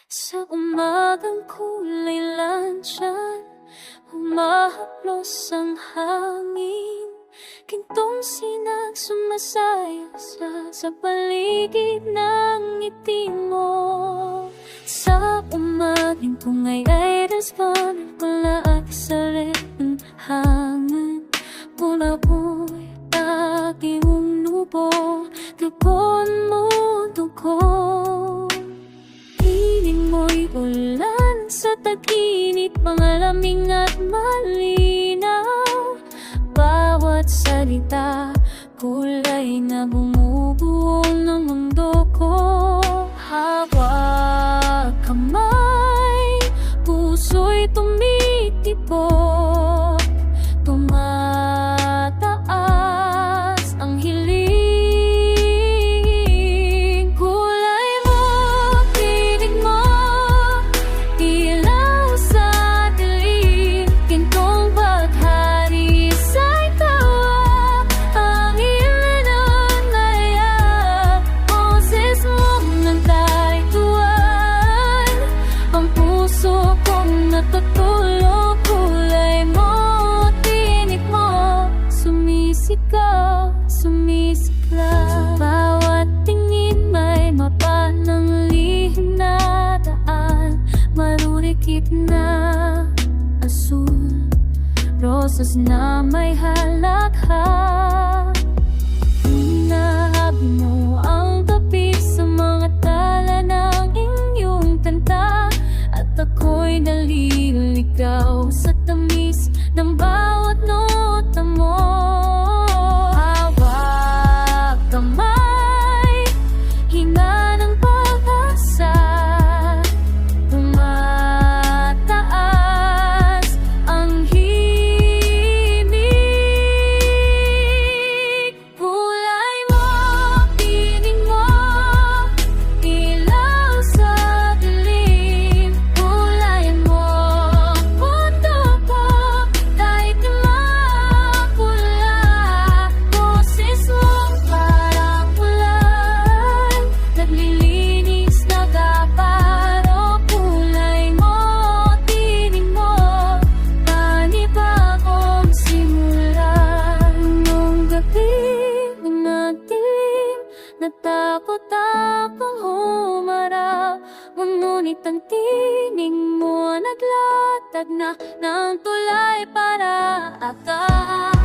Sa umagang kulay lansyan, humahaplos ang hangin. Gintong sinag sumasaya sa paligid ng ngiti mo. Sa umaging tungay ay respond pala at sa rin hangin. Mula po'y tagiwang nubo, kapon mo dugo. Piling mo'y ulan sa tag-init, mga lamig at malinaw. Bawat salita, kulay na bumubuo ng mundo ko. Hawak kamay, puso'y tumitibok. Tumataas ang hiling. Kulay mo, tinig mo, ilaw sa dilim. Gintong paghari sa'y tawa, ang iyong naiyak. Boses mong nagtaytuan, ang puso kong natutulog. Kulay mo, tinig mo, sumisigaw, sumisiklaw. Bawat tingin may mapa ng lihim na daan. Marurikit na asul, rosas na may halakhak. Hinahabi mo ang gabi sa mga tala ng inyong kanta, at ako'y naliligaw sa tamis ng bawat nota mo. Hawak kamay, hina ng pag-asa. Tumataas ang himig. Kulay mo, tinig mo, ilaw sa dilim. Kulay mo, mundo ko, kahit na mapula. Boses mong parang ulan, naglilinis, nagaparo. Kulay mo, tinig mo, panibagong simula. Nung gabi nagdilim, natakot akong humarap. Ngunit ang tinig mo naglatag na ng tulay para akal.